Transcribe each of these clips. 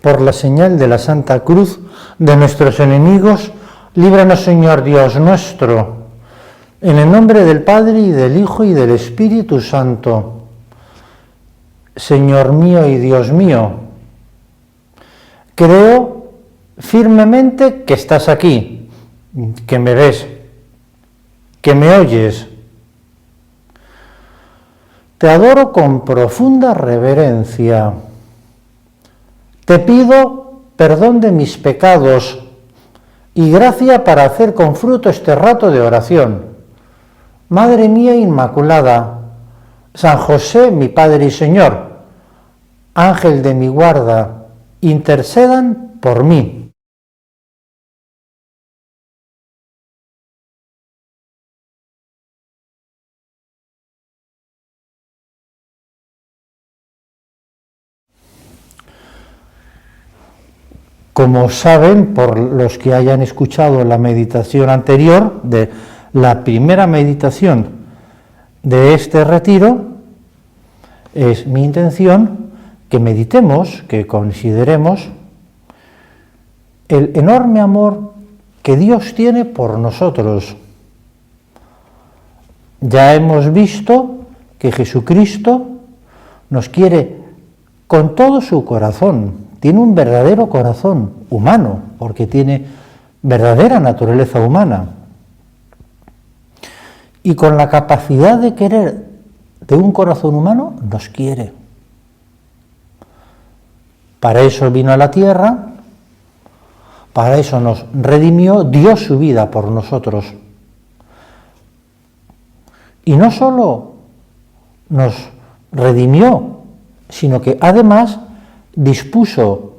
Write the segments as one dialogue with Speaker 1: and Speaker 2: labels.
Speaker 1: Por la señal de la Santa Cruz de nuestros enemigos, líbranos, Señor Dios nuestro. En el nombre del Padre, y del Hijo, y del Espíritu Santo. Señor mío y Dios mío, creo firmemente que estás aquí, que me ves, que me oyes. Te adoro con profunda reverencia. Te pido perdón de mis pecados y gracia para hacer con fruto este rato de oración. Madre mía Inmaculada, San José, mi Padre y Señor, Ángel de mi guarda, intercedan por mí. Como saben, por los que hayan escuchado la meditación anterior, de la primera meditación de este retiro, es mi intención que meditemos, que consideremos el enorme amor que Dios tiene por nosotros. Ya hemos visto que Jesucristo nos quiere con todo su corazón. Tiene un verdadero corazón humano, porque tiene verdadera naturaleza humana. Y con la capacidad de querer de un corazón humano, nos quiere. Para eso vino a la tierra, para eso nos redimió, dio su vida por nosotros. Y no solo nos redimió, sino que además dispuso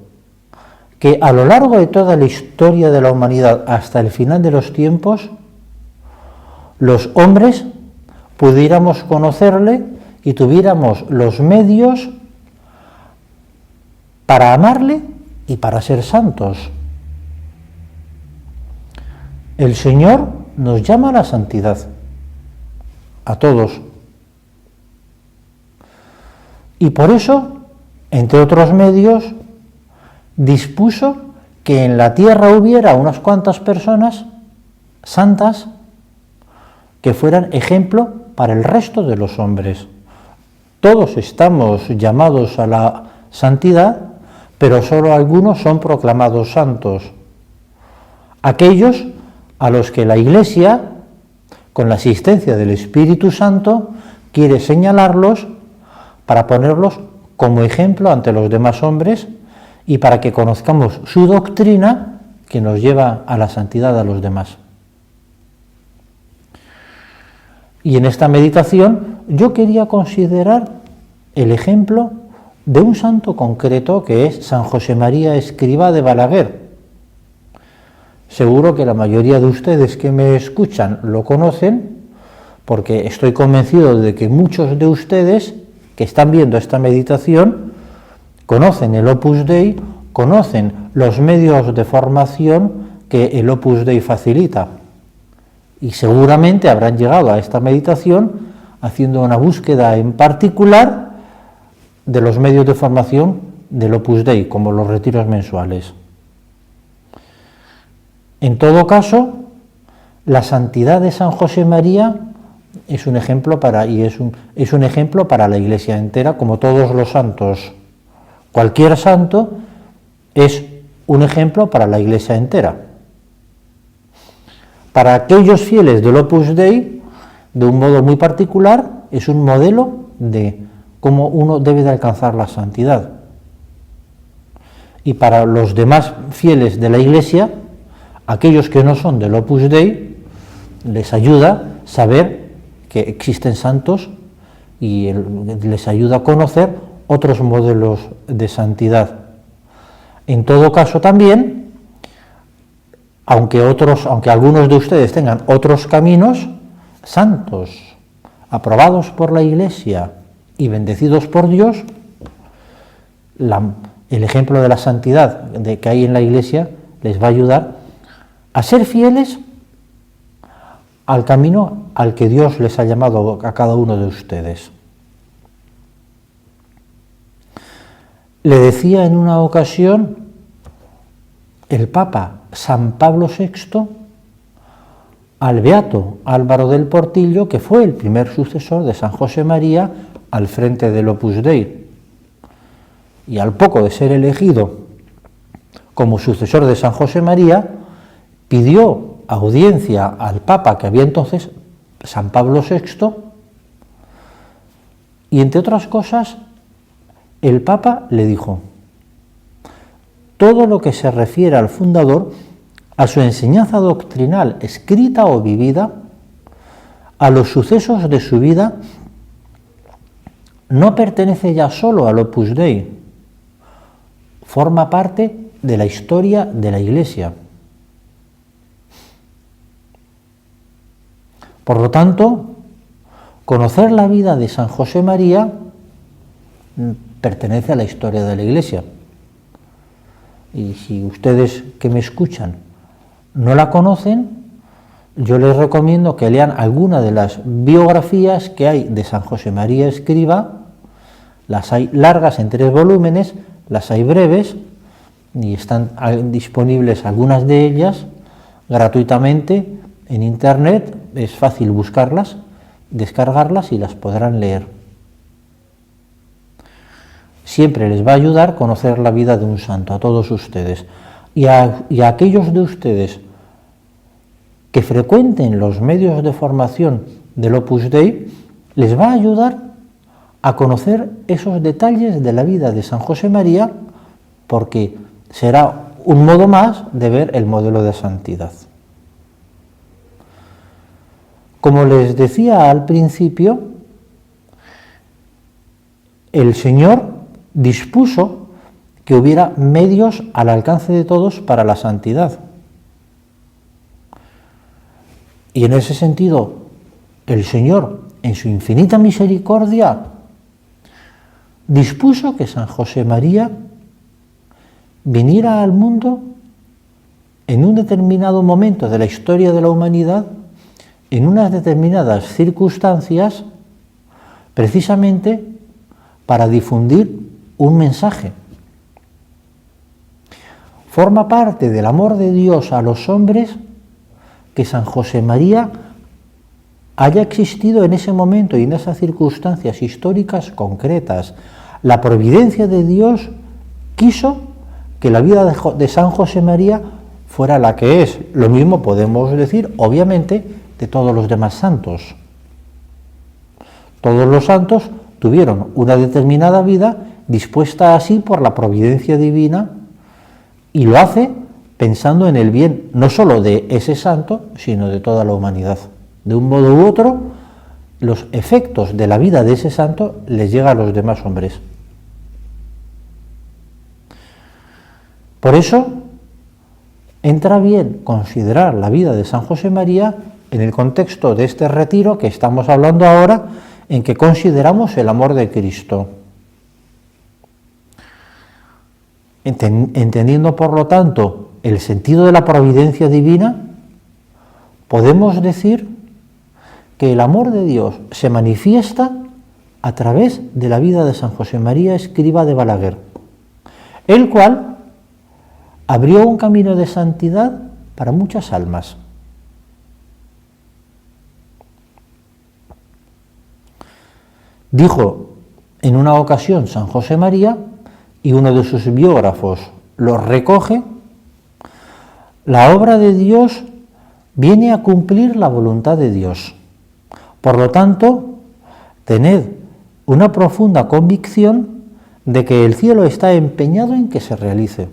Speaker 1: que a lo largo de toda la historia de la humanidad hasta el final de los tiempos, los hombres pudiéramos conocerle y tuviéramos los medios para amarle y para ser santos. El Señor nos llama a la santidad, a todos. Y por eso, entre otros medios, dispuso que en la tierra hubiera unas cuantas personas santas que fueran ejemplo para el resto de los hombres. Todos estamos llamados a la santidad, pero solo algunos son proclamados santos. Aquellos a los que la Iglesia, con la asistencia del Espíritu Santo, quiere señalarlos para ponerlos como ejemplo ante los demás hombres y para que conozcamos su doctrina que nos lleva a la santidad a los demás. Y en esta meditación yo quería considerar el ejemplo de un santo concreto que es San José María Escrivá de Balaguer. Seguro que la mayoría de ustedes que me escuchan lo conocen, porque estoy convencido de que muchos de ustedes que están viendo esta meditación conocen el Opus Dei, conocen los medios de formación que el Opus Dei facilita. Y seguramente habrán llegado a esta meditación haciendo una búsqueda en particular de los medios de formación del Opus Dei, como los retiros mensuales. En todo caso, la santidad de San José María es un ejemplo para la Iglesia entera, como todos los santos. Cualquier santo es un ejemplo para la Iglesia entera. Para aquellos fieles del Opus Dei, de un modo muy particular, es un modelo de cómo uno debe de alcanzar la santidad. Y para los demás fieles de la Iglesia, aquellos que no son del Opus Dei, les ayuda saber que existen santos y les ayuda a conocer otros modelos de santidad. En todo caso también, aunque algunos de ustedes tengan otros caminos santos, aprobados por la Iglesia y bendecidos por Dios, el ejemplo de la santidad que hay en la Iglesia les va a ayudar a ser fieles al camino al que Dios les ha llamado a cada uno de ustedes. le decía en una ocasión el Papa San Pablo VI al beato Álvaro del Portillo, que fue el primer sucesor de San José María al frente del Opus Dei, y al poco de ser elegido como sucesor de San José María, pidió audiencia al Papa que había entonces, San Pablo VI, y entre otras cosas, el Papa le dijo: todo lo que se refiere al fundador, a su enseñanza doctrinal escrita o vivida, a los sucesos de su vida, no pertenece ya solo al Opus Dei, forma parte de la historia de la Iglesia. Por lo tanto, conocer la vida de San José María pertenece a la historia de la Iglesia. Y si ustedes que me escuchan no la conocen, yo les recomiendo que lean alguna de las biografías que hay de San José María Escrivá. Las hay largas en 3 volúmenes, las hay breves, y están disponibles algunas de ellas gratuitamente en internet. Es fácil buscarlas, descargarlas y las podrán leer. Siempre les va a ayudar a conocer la vida de un santo, a todos ustedes. Y a aquellos de ustedes que frecuenten los medios de formación del Opus Dei, les va a ayudar a conocer esos detalles de la vida de San José María, porque será un modo más de ver el modelo de santidad. Como les decía al principio, el Señor dispuso que hubiera medios al alcance de todos para la santidad. Y en ese sentido, el Señor, en su infinita misericordia, dispuso que San José María viniera al mundo en un determinado momento de la historia de la humanidad, en unas determinadas circunstancias, precisamente para difundir un mensaje. Forma parte del amor de Dios a los hombres que San José María haya existido en ese momento y en esas circunstancias históricas concretas. La providencia de Dios quiso que la vida de San José María fuera la que es. Lo mismo podemos decir, obviamente, de todos los demás santos. Todos los santos tuvieron una determinada vida dispuesta así por la providencia divina, y lo hace pensando en el bien no solo de ese santo, sino de toda la humanidad. De un modo u otro, los efectos de la vida de ese santo les llegan a los demás hombres. Por eso, entra bien considerar la vida de San José María en el contexto de este retiro que estamos hablando ahora, en que consideramos el amor de Cristo. Entendiendo, por lo tanto, el sentido de la providencia divina, podemos decir que el amor de Dios se manifiesta a través de la vida de San José María Escrivá de Balaguer, el cual abrió un camino de santidad para muchas almas. Dijo en una ocasión San José María, y uno de sus biógrafos lo recoge: la obra de Dios viene a cumplir la voluntad de Dios. Por lo tanto, tened una profunda convicción de que el cielo está empeñado en que se realice.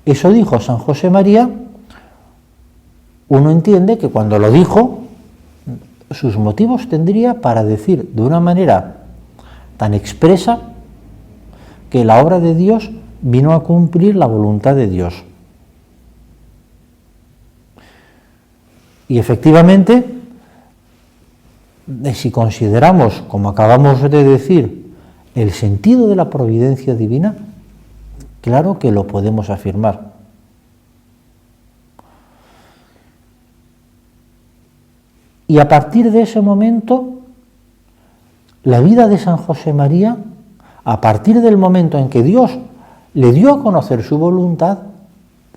Speaker 1: Eso dijo San José María. Uno entiende que cuando lo dijo, sus motivos tendría para decir de una manera tan expresa que la obra de Dios vino a cumplir la voluntad de Dios. Y efectivamente, si consideramos, como acabamos de decir, el sentido de la providencia divina, claro que lo podemos afirmar. Y a partir de ese momento, la vida de San José María, a partir del momento en que Dios le dio a conocer su voluntad,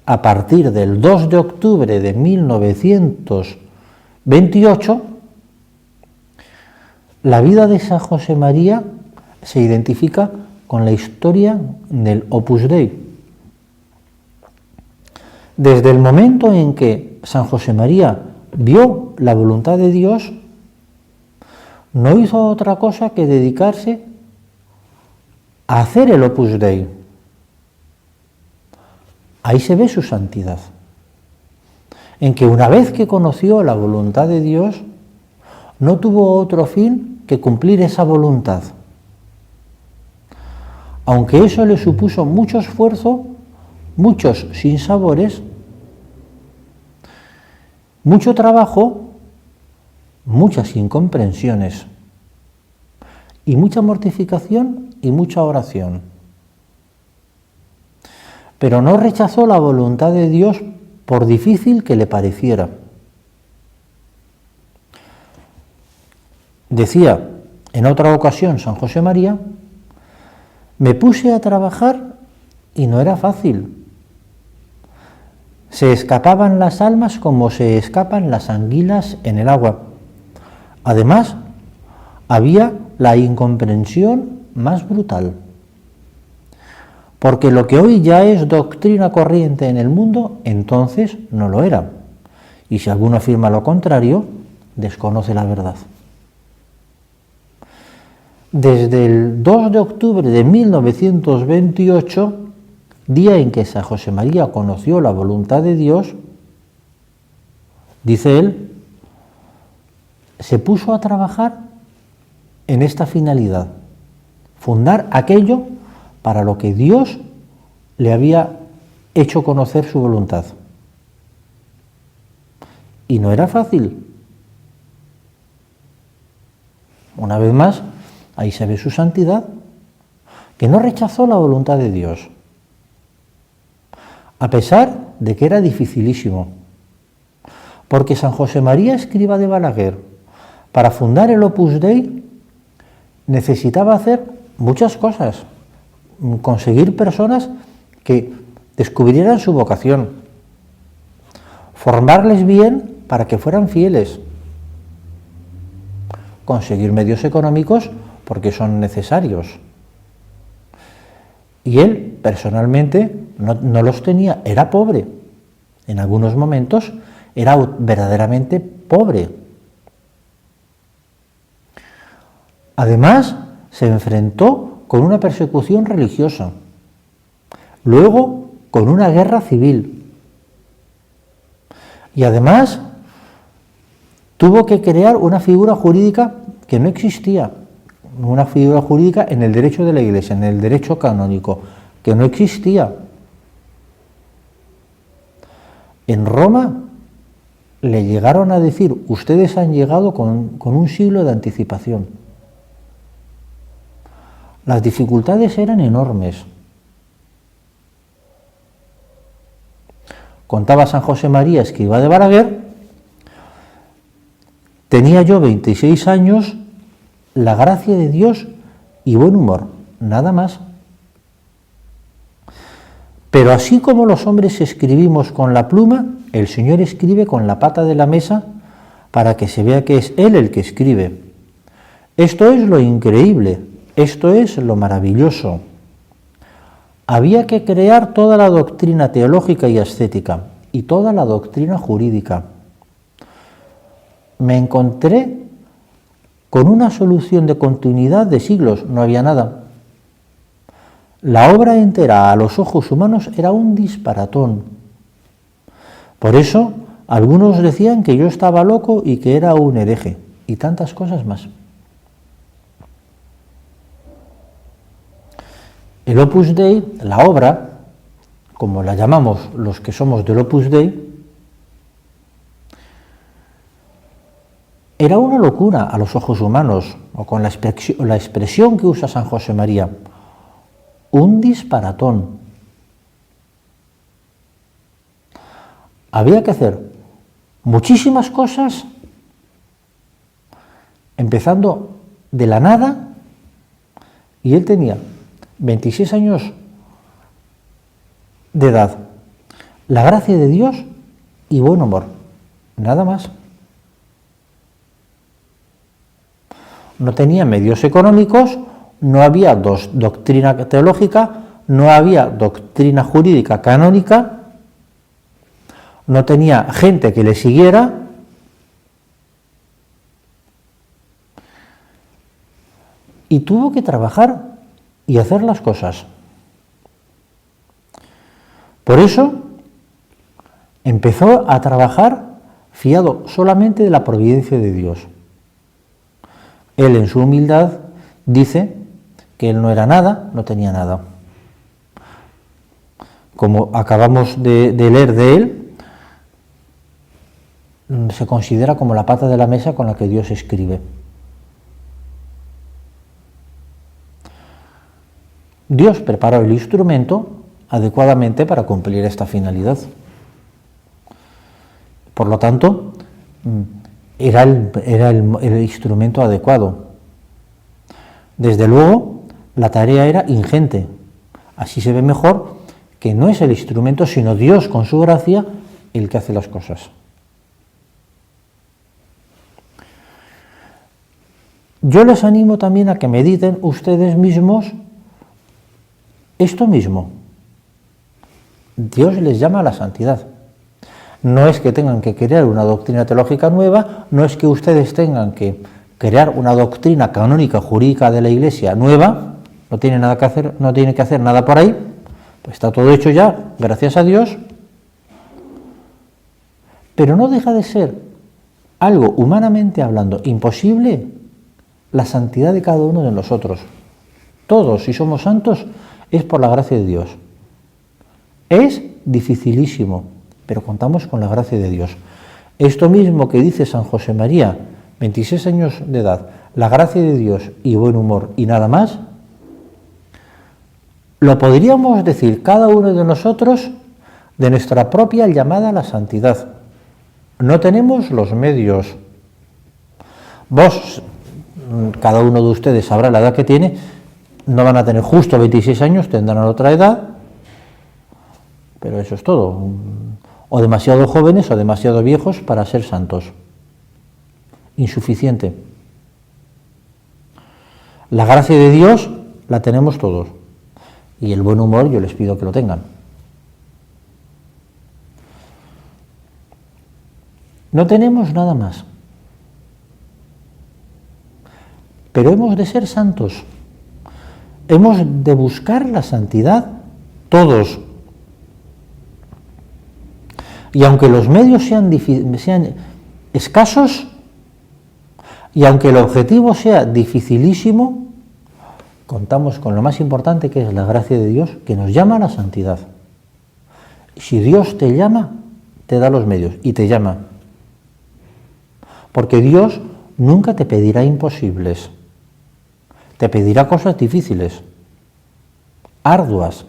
Speaker 1: a partir del 2 de octubre de 1928, la vida de San José María se identifica con la historia del Opus Dei. Desde el momento en que San José María vio la voluntad de Dios, no hizo otra cosa que dedicarse a hacer el Opus Dei. Ahí se ve su santidad, en que una vez que conoció la voluntad de Dios, no tuvo otro fin que cumplir esa voluntad. Aunque eso le supuso mucho esfuerzo, muchos sinsabores, mucho trabajo, muchas incomprensiones y mucha mortificación y mucha oración. Pero no rechazó la voluntad de Dios por difícil que le pareciera. Decía en otra ocasión San José María: me puse a trabajar y no era fácil. Se escapaban las almas como se escapan las anguilas en el agua. Además, había la incomprensión más brutal. Porque lo que hoy ya es doctrina corriente en el mundo, entonces no lo era. Y si alguno afirma lo contrario, desconoce la verdad. Desde el 2 de octubre de 1928, día en que San José María conoció la voluntad de Dios, dice él, se puso a trabajar en esta finalidad, fundar aquello para lo que Dios le había hecho conocer su voluntad. Y no era fácil. Una vez más, ahí se ve su santidad, que no rechazó la voluntad de Dios, a pesar de que era dificilísimo. Porque San José María Escrivá de Balaguer, para fundar el Opus Dei, necesitaba hacer muchas cosas, conseguir personas que descubrieran su vocación, formarles bien para que fueran fieles, conseguir medios económicos porque son necesarios. Y él personalmente no los tenía, era pobre. En algunos momentos era verdaderamente pobre. Además, se enfrentó con una persecución religiosa, luego con una guerra civil. Y además tuvo que crear una figura jurídica que no existía, una figura jurídica en el derecho de la Iglesia, en el derecho canónico, que no existía. En Roma le llegaron a decir: ustedes han llegado con un siglo de anticipación. Las dificultades eran enormes. Contaba San José María Escrivá de Balaguer: tenía yo 26 años, la gracia de Dios y buen humor, nada más. Pero así como los hombres escribimos con la pluma, el Señor escribe con la pata de la mesa para que se vea que es Él el que escribe. Esto es lo increíble, esto es lo maravilloso. Había que crear toda la doctrina teológica y ascética y toda la doctrina jurídica. Me encontré con una solución de continuidad de siglos, no había nada. La obra entera a los ojos humanos era un disparatón. Por eso algunos decían que yo estaba loco y que era un hereje, y tantas cosas más. El Opus Dei, la obra, como la llamamos los que somos del Opus Dei, era una locura a los ojos humanos, o con la expresión que usa San José María, un disparatón. Había que hacer muchísimas cosas, empezando de la nada, y él tenía 26 años de edad, la gracia de Dios y buen humor, nada más. No tenía medios económicos, no había doctrina teológica, no había doctrina jurídica canónica, no tenía gente que le siguiera, y tuvo que trabajar y hacer las cosas. Por eso empezó a trabajar fiado solamente de la providencia de Dios. Él en su humildad dice que él no era nada, no tenía nada. Como acabamos de leer de él, se considera como la pata de la mesa con la que Dios escribe. Dios preparó el instrumento adecuadamente para cumplir esta finalidad. Por lo tanto, era el instrumento adecuado. Desde luego, la tarea era ingente. Así se ve mejor que no es el instrumento, sino Dios con su gracia el que hace las cosas. Yo les animo también a que mediten ustedes mismos esto mismo. Dios les llama a la santidad. No es que tengan que crear una doctrina teológica nueva, no es que ustedes tengan que crear una doctrina canónica jurídica de la Iglesia nueva, no tiene nada que hacer, no tiene que hacer nada por ahí, pues está todo hecho ya, gracias a Dios. Pero no deja de ser algo humanamente hablando imposible la santidad de cada uno de nosotros. Todos, si somos santos, es por la gracia de Dios. Es dificilísimo, pero contamos con la gracia de Dios. Esto mismo que dice San José María, 26 años de edad, la gracia de Dios y buen humor y nada más, lo podríamos decir cada uno de nosotros de nuestra propia llamada a la santidad. No tenemos los medios. Vos, cada uno de ustedes sabrá la edad que tiene, no van a tener justo 26 años, tendrán otra edad, pero eso es todo. O demasiado jóvenes o demasiado viejos para ser santos. Insuficiente. La gracia de Dios la tenemos todos. Y el buen humor yo les pido que lo tengan. No tenemos nada más. Pero hemos de ser santos. Hemos de buscar la santidad todos. Y aunque los medios sean escasos, y aunque el objetivo sea dificilísimo, contamos con lo más importante, que es la gracia de Dios, que nos llama a la santidad. Si Dios te llama, te da los medios y te llama. Porque Dios nunca te pedirá imposibles. Te pedirá cosas difíciles, arduas,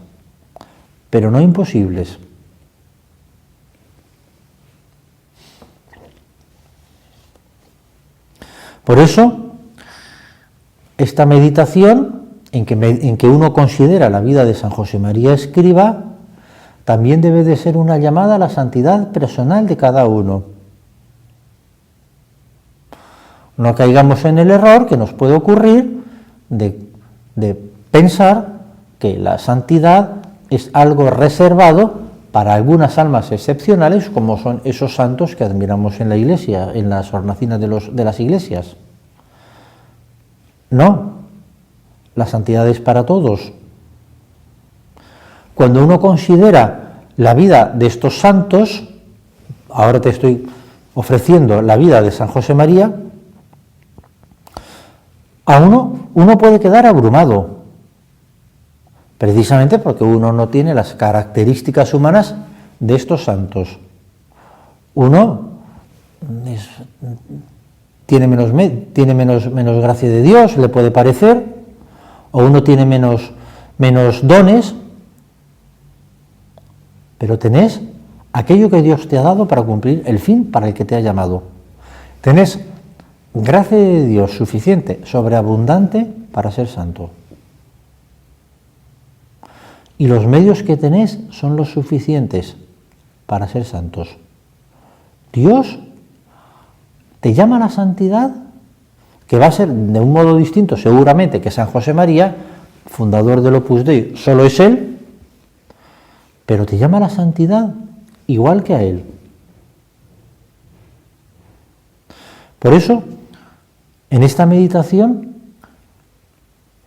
Speaker 1: pero no imposibles. Por eso, esta meditación en que uno considera la vida de San José María Escriba también debe de ser una llamada a la santidad personal de cada uno. No caigamos en el error que nos puede ocurrir de pensar que la santidad es algo reservado para algunas almas excepcionales, como son esos santos que admiramos en la Iglesia, en las hornacinas de las iglesias. No, la santidad es para todos. Cuando uno considera la vida de estos santos, ahora te estoy ofreciendo la vida de San José María, a uno puede quedar abrumado, precisamente porque uno no tiene las características humanas de estos santos. Uno tiene menos gracia de Dios, le puede parecer, o uno tiene menos dones, pero tenés aquello que Dios te ha dado para cumplir el fin para el que te ha llamado. Tenés gracia de Dios suficiente, sobreabundante para ser santo. Y los medios que tenés son los suficientes para ser santos. Dios te llama a la santidad, que va a ser de un modo distinto seguramente que San José María, fundador del Opus Dei, solo es él, pero te llama a la santidad igual que a él. Por eso, en esta meditación,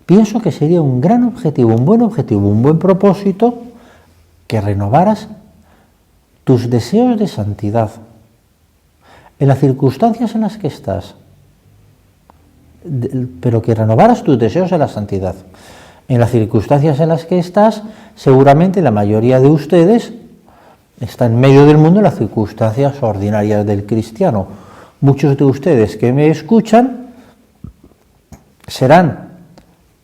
Speaker 1: pienso que sería un gran objetivo, un buen propósito, que renovaras tus deseos de santidad en las circunstancias en las que estás, pero que renovaras tus deseos de la santidad. En las circunstancias en las que estás, seguramente la mayoría de ustedes está en medio del mundo en las circunstancias ordinarias del cristiano. Muchos de ustedes que me escuchan serán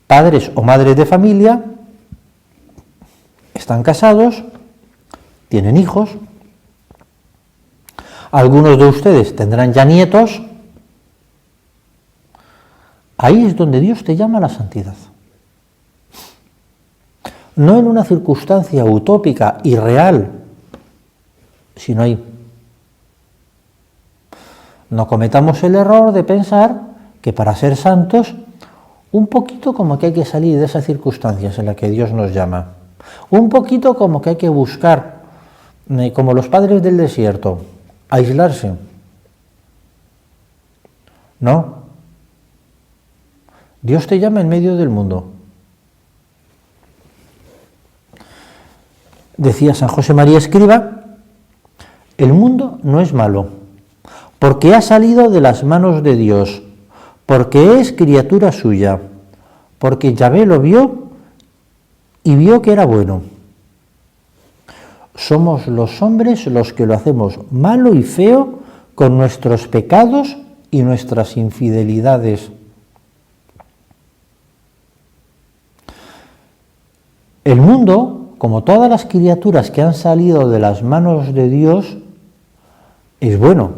Speaker 1: padres o madres de familia, están casados, tienen hijos, algunos de ustedes tendrán ya nietos. Ahí es donde Dios te llama a la santidad. No en una circunstancia utópica, irreal, sino ahí. No cometamos el error de pensar que para ser santos, un poquito como que hay que salir de esas circunstancias en las que Dios nos llama. Un poquito como que hay que buscar, como los padres del desierto, aislarse. No. Dios te llama en medio del mundo. Decía San José María Escriba, el mundo no es malo, porque ha salido de las manos de Dios, porque es criatura suya, porque Yahvé lo vio y vio que era bueno. Somos los hombres los que lo hacemos malo y feo con nuestros pecados y nuestras infidelidades. El mundo, como todas las criaturas que han salido de las manos de Dios, es bueno,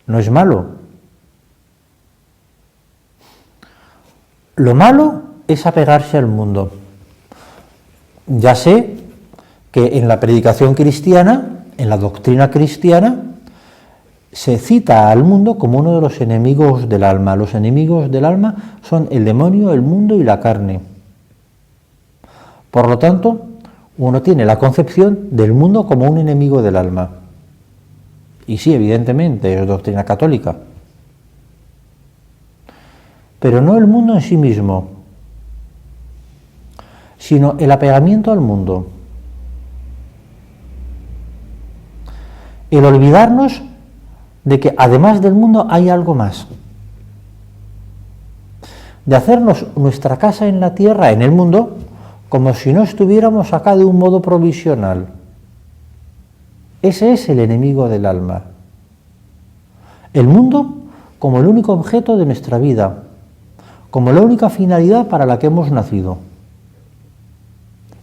Speaker 1: no es malo. Lo malo es apegarse al mundo. Ya sé que en la predicación cristiana, en la doctrina cristiana, se cita al mundo como uno de los enemigos del alma. Los enemigos del alma son el demonio, el mundo y la carne. Por lo tanto, uno tiene la concepción del mundo como un enemigo del alma. Y sí, evidentemente, es doctrina católica. Pero no el mundo en sí mismo, sino el apegamiento al mundo. El olvidarnos de que además del mundo hay algo más. De hacernos nuestra casa en la tierra, en el mundo, como si no estuviéramos acá de un modo provisional. Ese es el enemigo del alma. El mundo como el único objeto de nuestra vida, como la única finalidad para la que hemos nacido.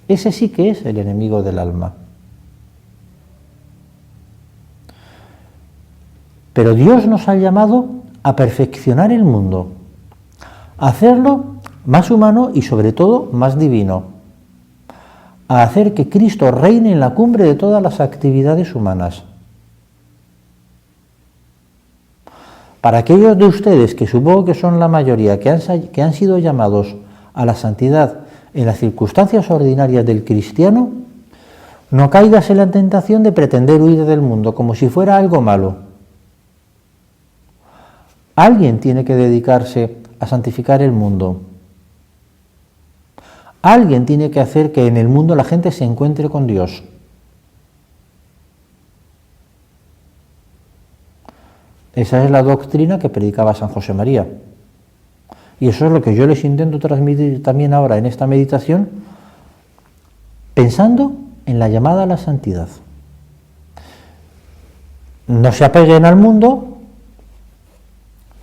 Speaker 1: Ese sí que es el enemigo del alma. Pero Dios nos ha llamado a perfeccionar el mundo, a hacerlo más humano y sobre todo más divino, a hacer que Cristo reine en la cumbre de todas las actividades humanas. Para aquellos de ustedes, que supongo que son la mayoría, que han sido llamados a la santidad en las circunstancias ordinarias del cristiano, no caigas en la tentación de pretender huir del mundo como si fuera algo malo. Alguien tiene que dedicarse a santificar el mundo. Alguien tiene que hacer que en el mundo la gente se encuentre con Dios. Esa es la doctrina que predicaba San José María. Y eso es lo que yo les intento transmitir también ahora en esta meditación, pensando en la llamada a la santidad. No se apeguen al mundo,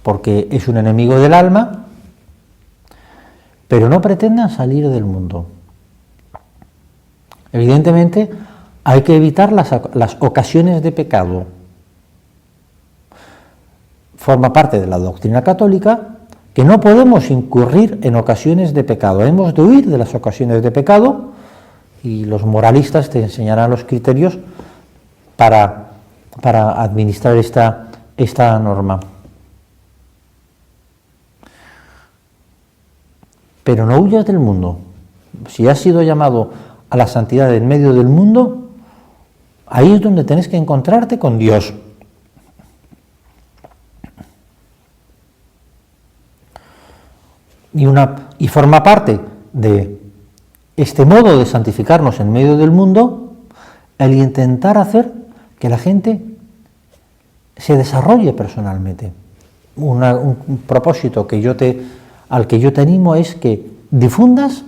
Speaker 1: porque es un enemigo del alma, pero no pretendan salir del mundo. Evidentemente, hay que evitar las ocasiones de pecado. forma parte de la doctrina católica, que no podemos incurrir en ocasiones de pecado. Hemos de huir de las ocasiones de pecado y los moralistas te enseñarán los criterios para administrar esta norma. Pero no huyas del mundo. Si has sido llamado a la santidad en medio del mundo, ahí es donde tenés que encontrarte con Dios. Y forma parte de este modo de santificarnos en medio del mundo el intentar hacer que la gente se desarrolle personalmente. Un propósito al que yo te animo es que difundas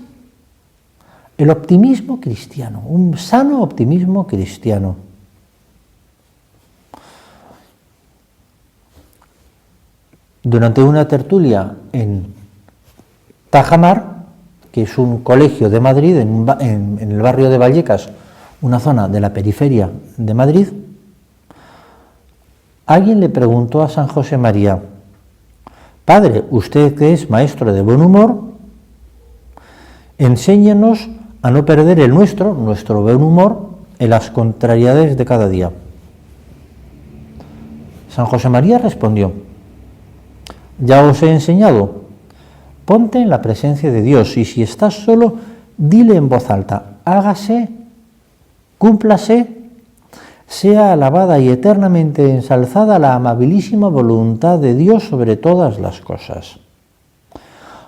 Speaker 1: el optimismo cristiano, un sano optimismo cristiano. Durante una tertulia en Tajamar, que es un colegio de Madrid, en el barrio de Vallecas, una zona de la periferia de Madrid, alguien le preguntó a San José María: Padre, usted que es maestro de buen humor, enséñanos a no perder el nuestro buen humor, en las contrariedades de cada día. San José María respondió: ya os he enseñado, ponte en la presencia de Dios y si estás solo, dile en voz alta: hágase, cúmplase, sea alabada y eternamente ensalzada la amabilísima voluntad de Dios sobre todas las cosas.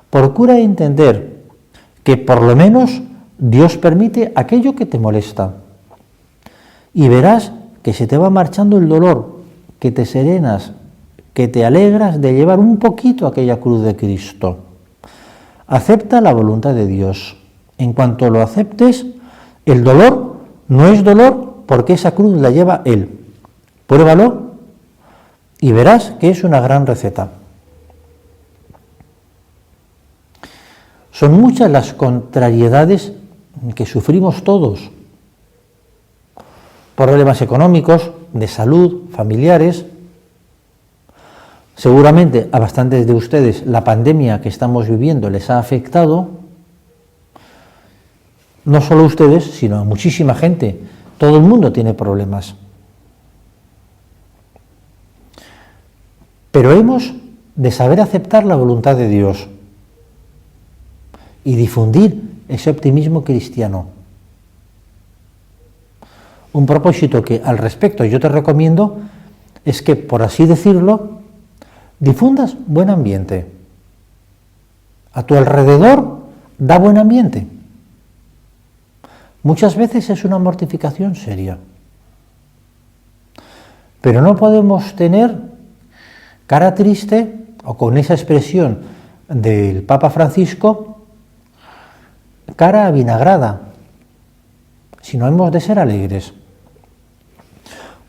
Speaker 1: Procura entender que por lo menos Dios permite aquello que te molesta y verás que se te va marchando el dolor, que te serenas, que te alegras de llevar un poquito aquella cruz de Cristo. Acepta la voluntad de Dios. En cuanto lo aceptes, el dolor no es dolor porque esa cruz la lleva Él. Pruébalo y verás que es una gran receta. Son muchas las contrariedades que sufrimos todos. Problemas económicos, de salud, familiares. Seguramente a bastantes de ustedes la pandemia que estamos viviendo les ha afectado. No solo a ustedes, sino a muchísima gente. Todo el mundo tiene problemas. Pero hemos de saber aceptar la voluntad de Dios y difundir ese optimismo cristiano. Un propósito que al respecto yo te recomiendo es que, por así decirlo, difundas buen ambiente. A tu alrededor da buen ambiente. Muchas veces es una mortificación seria. Pero no podemos tener cara triste o con esa expresión del Papa Francisco, cara avinagrada, sino hemos de ser alegres.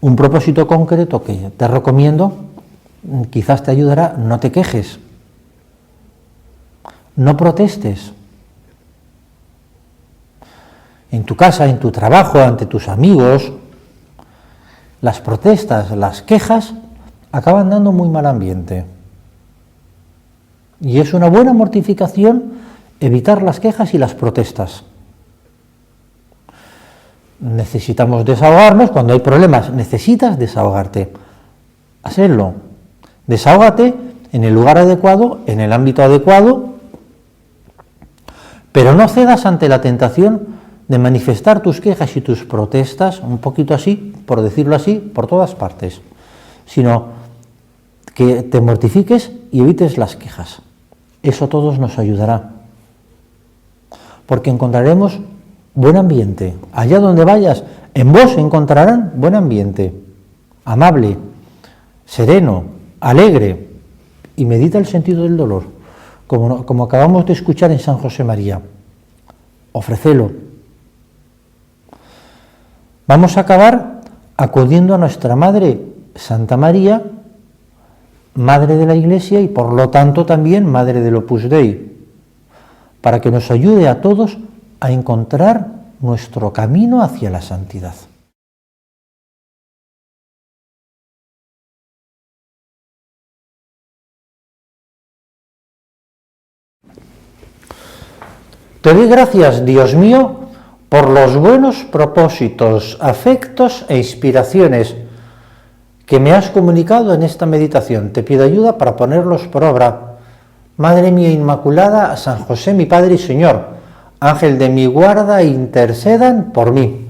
Speaker 1: Un propósito concreto que te recomiendo, quizás te ayudará: no te quejes, no protestes. En tu casa, en tu trabajo, ante tus amigos, las protestas, las quejas acaban dando muy mal ambiente. Y es una buena mortificación evitar las quejas y las protestas. Necesitamos desahogarnos. Cuando hay problemas, necesitas desahogarte. Hazlo. Desahógate en el lugar adecuado, en el ámbito adecuado, pero no cedas ante la tentación de manifestar tus quejas y tus protestas, un poquito así, por decirlo así, por todas partes, sino que te mortifiques y evites las quejas. Eso a todos nos ayudará, porque encontraremos buen ambiente. Allá donde vayas, en vos encontrarán buen ambiente, amable, sereno, alegre, y medita el sentido del dolor, como acabamos de escuchar en San José María. Ofrécelo. Vamos a acabar acudiendo a nuestra Madre Santa María, Madre de la Iglesia y por lo tanto también Madre del Opus Dei, para que nos ayude a todos a encontrar nuestro camino hacia la santidad. Te doy gracias, Dios mío, por los buenos propósitos, afectos e inspiraciones que me has comunicado en esta meditación. Te pido ayuda para ponerlos por obra. Madre mía Inmaculada, San José, mi Padre y Señor, Ángel de mi guarda, intercedan por mí.